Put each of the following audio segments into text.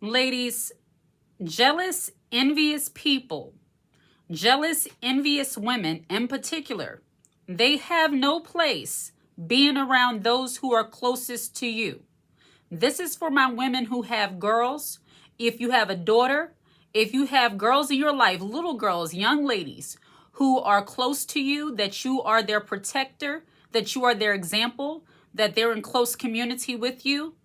Ladies, jealous, envious people, jealous, envious women in particular, they have no place being around those who are closest to you. This is for my women who have girls. If you have a daughter, if you have girls in your life, little girls, young ladies who are close to you, that you are their protector, that you are their example, that they're in close community with you,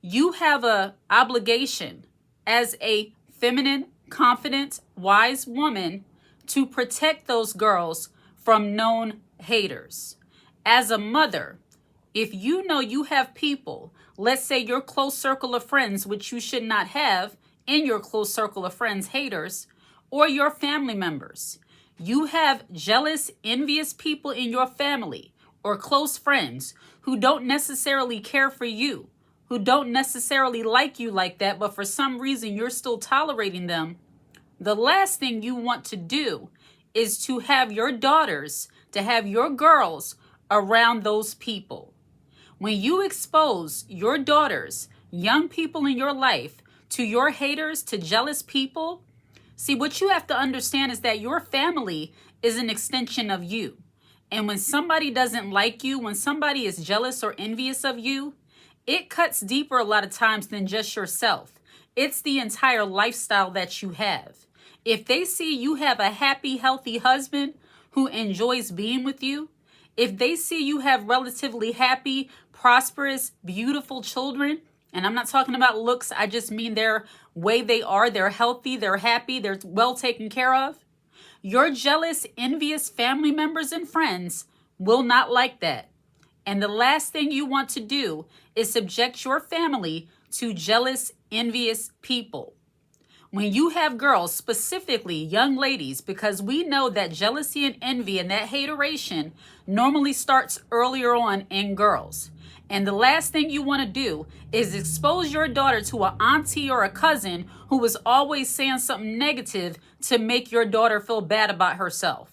you have an obligation as a feminine, confident, wise woman to protect those girls from known haters. As a mother, if you know you have people, let's say your close circle of friends, which you should not have in your close circle of friends, haters, or your family members, you have jealous, envious people in your family or close friends who don't necessarily care for you, who don't necessarily like you like that, but for some reason you're still tolerating them. The last thing you want to do is to have your daughters, to have your girls around those people. When you expose your daughters, young people in your life, to your haters, to jealous people, see, what you have to understand is that your family is an extension of you. And when somebody doesn't like you, when somebody is jealous or envious of you, it cuts deeper a lot of times than just yourself. It's the entire lifestyle that you have. If they see you have a happy, healthy husband who enjoys being with you, if they see you have relatively happy, prosperous, beautiful children, and I'm not talking about looks, I just mean their way they are, they're healthy, they're happy, they're well taken care of, your jealous, envious family members and friends will not like that. And the last thing you want to do is subject your family to jealous, envious people. When you have girls, specifically young ladies, because we know that jealousy and envy and that hateration normally starts earlier on in girls. And the last thing you want to do is expose your daughter to an auntie or a cousin who was always saying something negative to make your daughter feel bad about herself.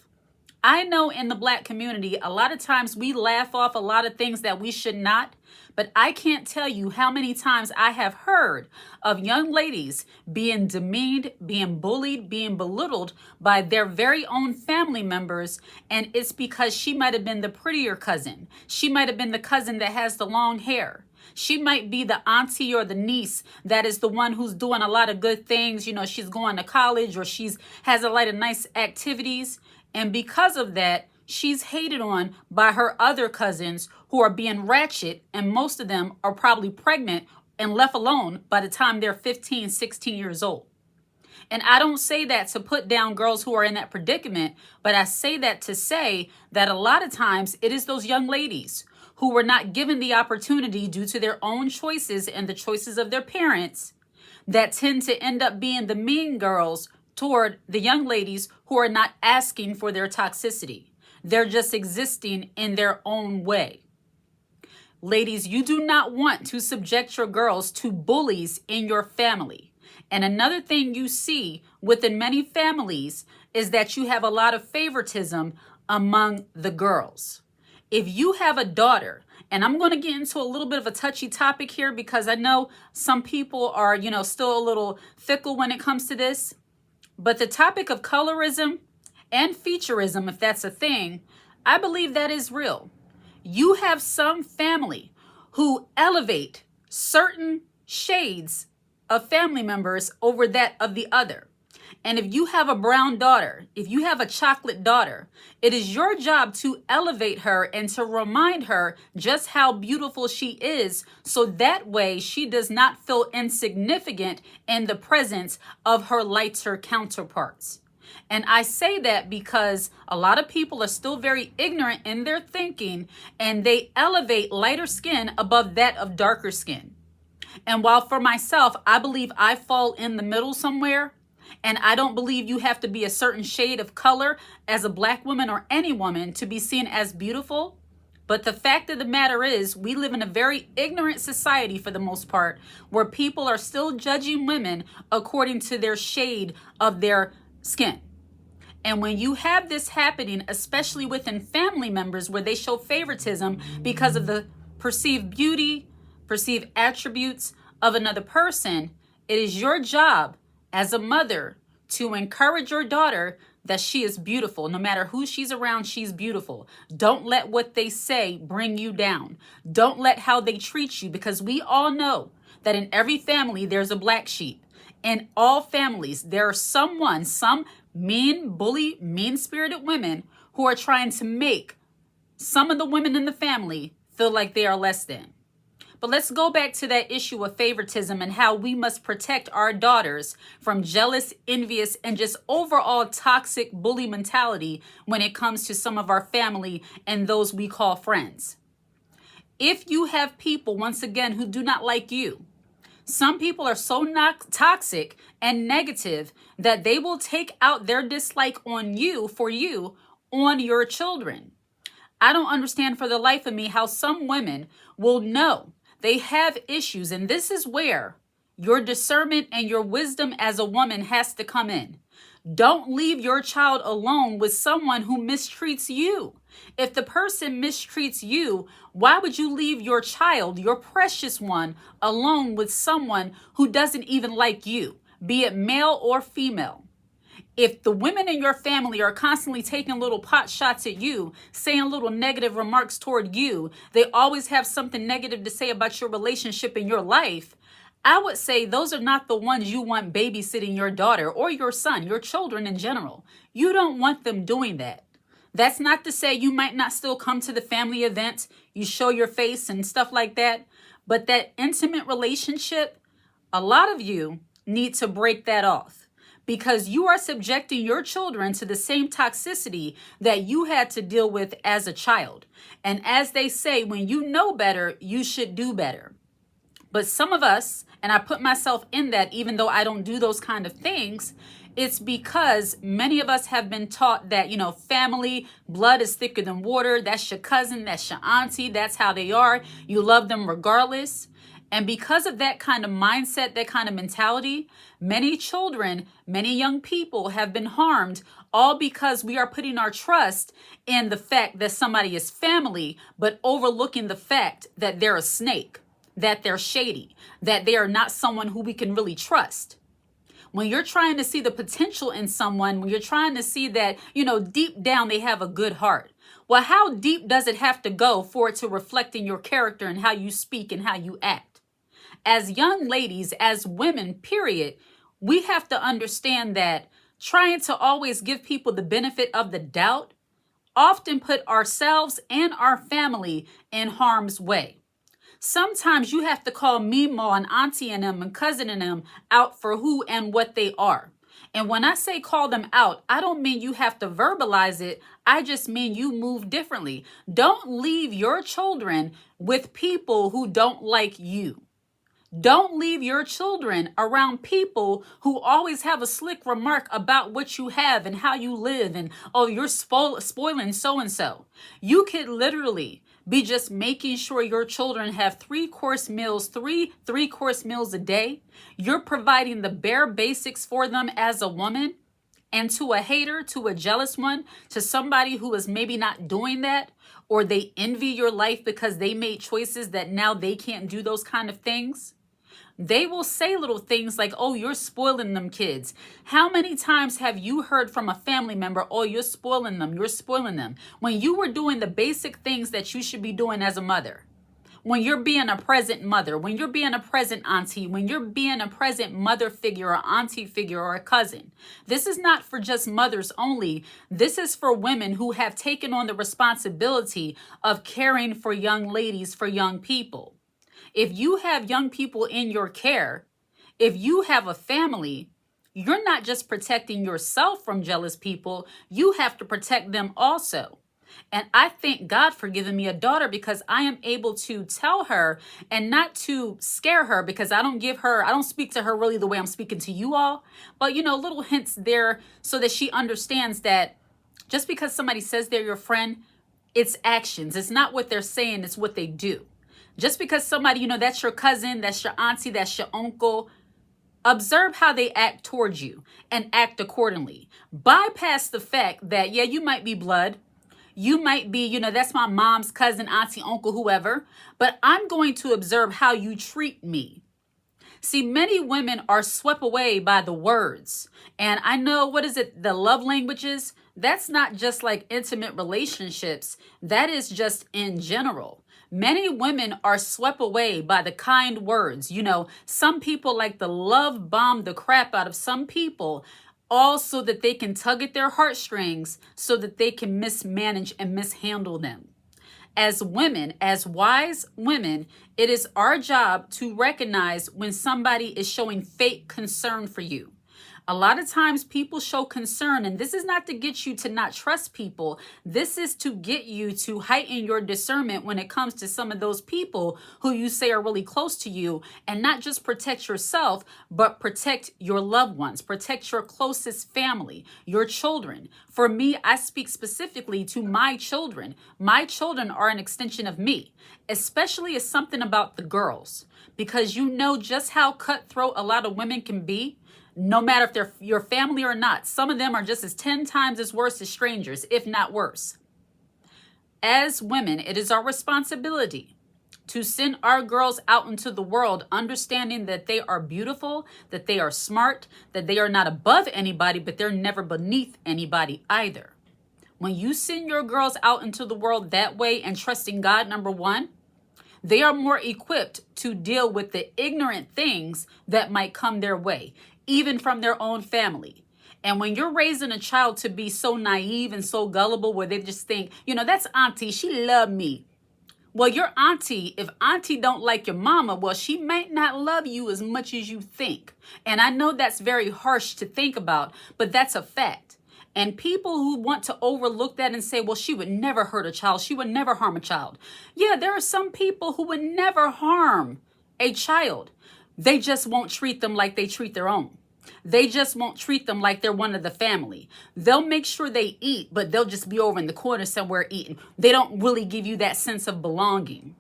I know in the Black community, a lot of times we laugh off a lot of things that we should not, but I can't tell you how many times I have heard of young ladies being demeaned, being bullied, being belittled by their very own family members, and it's because she might have been the prettier cousin. She might have been the cousin that has the long hair. She might be the auntie or the niece that is the one who's doing a lot of good things. You know, she's going to college or she's has a lot of nice activities. And because of that, she's hated on by her other cousins who are being ratchet, and most of them are probably pregnant and left alone by the time they're 15, 16 years old. And I don't say that to put down girls who are in that predicament, but I say that to say that a lot of times it is those young ladies who were not given the opportunity due to their own choices and the choices of their parents that tend to end up being the mean girls toward the young ladies who are not asking for their toxicity. They're just existing in their own way. Ladies, you do not want to subject your girls to bullies in your family. And another thing you see within many families is that you have a lot of favoritism among the girls. If you have a daughter, and I'm going to get into a little bit of a touchy topic here because I know some people are, still a little fickle when it comes to this. But the topic of colorism and featureism, if that's a thing, I believe that is real. You have some family who elevate certain shades of family members over that of the other. And if you have a brown daughter, if you have a chocolate daughter, it is your job to elevate her and to remind her just how beautiful she is, so that way she does not feel insignificant in the presence of her lighter counterparts. And I say that because a lot of people are still very ignorant in their thinking, and they elevate lighter skin above that of darker skin. And while for myself, I believe I fall in the middle somewhere, and I don't believe you have to be a certain shade of color as a Black woman or any woman to be seen as beautiful. But the fact of the matter is, we live in a very ignorant society for the most part, where people are still judging women according to their shade of their skin. And when you have this happening, especially within family members where they show favoritism because of the perceived beauty, perceived attributes of another person, It is your job as a mother to encourage your daughter that she is beautiful. No matter who she's around, she's beautiful. Don't let what they say bring you down. Don't let how they treat you, because we all know that in every family there's a black sheep. In all families, there are some mean, bully, mean-spirited women who are trying to make some of the women in the family feel like they are less than. But let's go back to that issue of favoritism and how we must protect our daughters from jealous, envious, and just overall toxic bully mentality when it comes to some of our family and those we call friends. If you have people, once again, who do not like you, some people are so toxic and negative that they will take out their dislike on you, on your children. I don't understand for the life of me how some women will know they have issues, and this is where your discernment and your wisdom as a woman has to come in. Don't leave your child alone with someone who mistreats you. If the person mistreats you, why would you leave your child, your precious one, alone with someone who doesn't even like you, be it male or female? If the women in your family are constantly taking little pot shots at you, saying little negative remarks toward you, they always have something negative to say about your relationship in your life, I would say those are not the ones you want babysitting your daughter or your son, your children in general. You don't want them doing that. That's not to say you might not still come to the family event, you show your face and stuff like that, but that intimate relationship, a lot of you need to break that off. Because you are subjecting your children to the same toxicity that you had to deal with as a child. And as they say, when you know better, you should do better. But some of us, and I put myself in that even though I don't do those kind of things, it's because many of us have been taught that, family, blood is thicker than water. That's your cousin, that's your auntie, that's how they are. You love them regardless. And because of that kind of mindset, that kind of mentality, many children, many young people have been harmed, all because we are putting our trust in the fact that somebody is family, but overlooking the fact that they're a snake, that they're shady, that they are not someone who we can really trust. When you're trying to see the potential in someone, when you're trying to see that, deep down they have a good heart. Well, how deep does it have to go for it to reflect in your character and how you speak and how you act? As young ladies, as women, period, we have to understand that trying to always give people the benefit of the doubt often put ourselves and our family in harm's way. Sometimes you have to call Meemaw and Auntie and them and cousin and them out for who and what they are. And when I say call them out, I don't mean you have to verbalize it. I just mean you move differently. Don't leave your children with people who don't like you. Don't leave your children around people who always have a slick remark about what you have and how you live and, oh, you're spoiling so-and-so. You could literally be just making sure your children have three-course meals a day. You're providing the bare basics for them as a woman. And to a hater, to a jealous one, to somebody who is maybe not doing that, or they envy your life because they made choices that now they can't do those kind of things, they will say little things like, oh, you're spoiling them kids. How many times have you heard from a family member, oh, you're spoiling them, when you were doing the basic things that you should be doing as a mother? When you're being a present mother, when you're being a present auntie, when you're being a present mother figure or auntie figure or a cousin. This is not for just mothers only. This is for women who have taken on the responsibility of caring for young ladies, for young people. If you have young people in your care, if you have a family, you're not just protecting yourself from jealous people, you have to protect them also. And I thank God for giving me a daughter because I am able to tell her and not to scare her, because I don't speak to her really the way I'm speaking to you all, but little hints there so that she understands that just because somebody says they're your friend, it's actions. It's not what they're saying, it's what they do. Just because somebody, that's your cousin, that's your auntie, that's your uncle, observe how they act towards you and act accordingly. Bypass the fact that, yeah, you might be blood. You might be, that's my mom's cousin, auntie, uncle, whoever. But I'm going to observe how you treat me. See, many women are swept away by the words. And I know, what is it, the love languages? That's not just like intimate relationships, that is just in general. Many women are swept away by the kind words. You know, some people like to love bomb the crap out of some people, all so that they can tug at their heartstrings so that they can mismanage and mishandle them. As women, as wise women, it is our job to recognize when somebody is showing fake concern for you. A lot of times people show concern, and this is not to get you to not trust people. This is to get you to heighten your discernment when it comes to some of those people who you say are really close to you, and not just protect yourself, but protect your loved ones, protect your closest family, your children. For me, I speak specifically to my children. My children are an extension of me, especially as something about the girls, because you know just how cutthroat a lot of women can be. No matter if they're your family or not, some of them are just as 10 times as worse as strangers, if not worse. As women, it is our responsibility to send our girls out into the world, understanding that they are beautiful, that they are smart, that they are not above anybody, but they're never beneath anybody either. When you send your girls out into the world that way and trusting God, number one, they are more equipped to deal with the ignorant things that might come their way, even from their own family. And when you're raising a child to be so naive and so gullible where they just think, you know, that's auntie, she loved me. Well, your auntie, if auntie don't like your mama, well, she might not love you as much as you think. And I know that's very harsh to think about, but that's a fact. And people who want to overlook that and say, well, she would never hurt a child, she would never harm a child. Yeah, there are some people who would never harm a child. They just won't treat them like they treat their own. They just won't treat them like they're one of the family. They'll make sure they eat, but they'll just be over in the corner somewhere eating. They don't really give you that sense of belonging.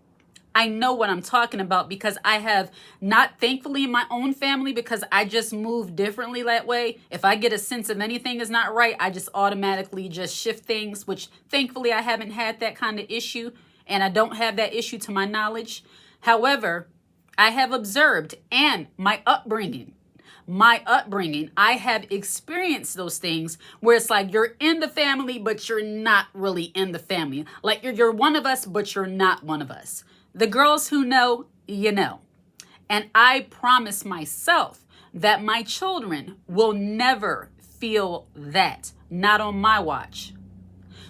I know what I'm talking about because I have not, thankfully, in my own family, because I just move differently that way. If I get a sense of anything is not right, I just automatically just shift things, which thankfully I haven't had that kind of issue, and I don't have that issue to my knowledge. However, I have observed, and my upbringing, I have experienced those things where it's like you're in the family, but you're not really in the family. Like you're one of us, but you're not one of us. The girls who know, you know. And I promise myself that my children will never feel that, not on my watch.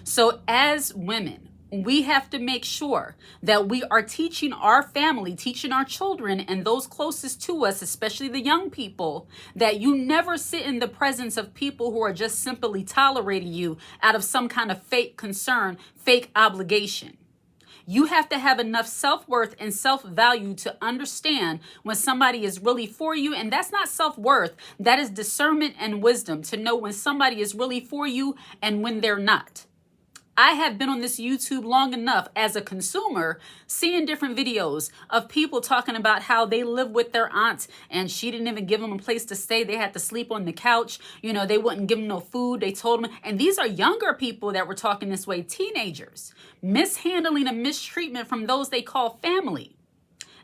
So as women, we have to make sure that we are teaching our family, teaching our children and those closest to us, especially the young people, that you never sit in the presence of people who are just simply tolerating you out of some kind of fake concern, fake obligation. You have to have enough self-worth and self-value to understand when somebody is really for you. And that's not self-worth. That is discernment and wisdom to know when somebody is really for you and when they're not. I have been on this YouTube long enough as a consumer, seeing different videos of people talking about how they live with their aunt and she didn't even give them a place to stay. They had to sleep on the couch. You know, they wouldn't give them no food. They told them, and these are younger people that were talking this way, teenagers, mishandling and mistreatment from those they call family.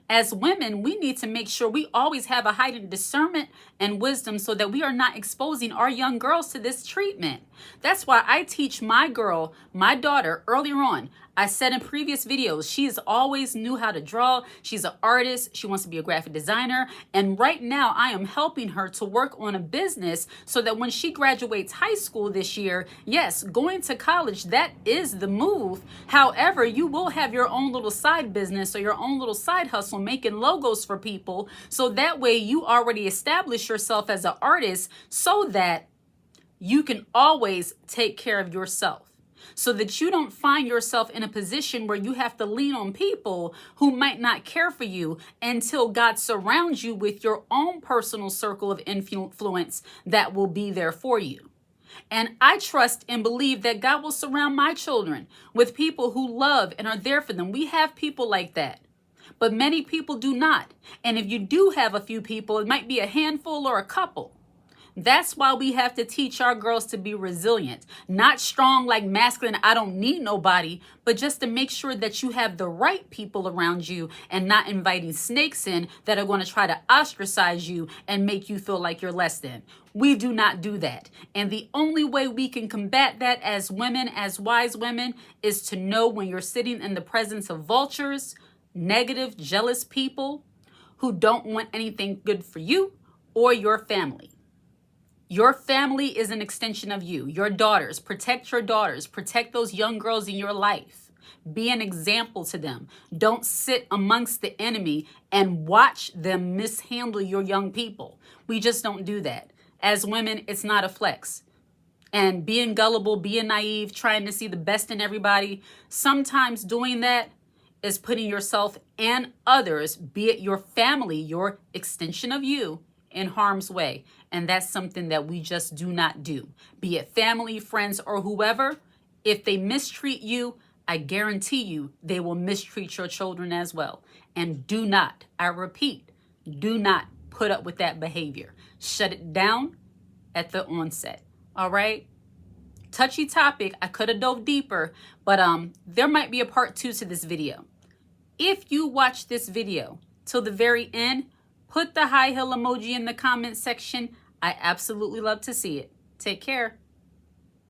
As women, we need to make sure we always have a heightened discernment and wisdom so that we are not exposing our young girls to this treatment. That's why I teach my girl, my daughter, earlier on. I said in previous videos, she has always knew how to draw. She's an artist. She wants to be a graphic designer. And right now I am helping her to work on a business so that when she graduates high school this year, yes, going to college, that is the move. However, you will have your own little side business or your own little side hustle making logos for people. So that way you already establish yourself as an artist so that you can always take care of yourself. So that you don't find yourself in a position where you have to lean on people who might not care for you until God surrounds you with your own personal circle of influence that will be there for you. And I trust and believe that God will surround my children with people who love and are there for them. We have people like that, but many people do not. And if you do have a few people, it might be a handful or a couple. That's why we have to teach our girls to be resilient, not strong like masculine, I don't need nobody, but just to make sure that you have the right people around you and not inviting snakes in that are going to try to ostracize you and make you feel like you're less than. We do not do that. And the only way we can combat that as women, as wise women, is to know when you're sitting in the presence of vultures, negative, jealous people who don't want anything good for you or your family. Your family is an extension of you. Your daughters, protect those young girls in your life. Be an example to them. Don't sit amongst the enemy and watch them mishandle your young people. We just don't do that. As women, it's not a flex. And being gullible, being naive, trying to see the best in everybody, sometimes doing that is putting yourself and others, be it your family, your extension of you, in harm's way. And that's something that we just do not do. Be it family, friends, or whoever, if they mistreat you, I guarantee you they will mistreat your children as well. And do not, I repeat, do not put up with that behavior. Shut it down at the onset. All right? Touchy topic. I could have dove deeper, but there might be a part 2 to this video. If you watch this video till the very end, put the high heel emoji in the comment section. I absolutely love to see it. Take care.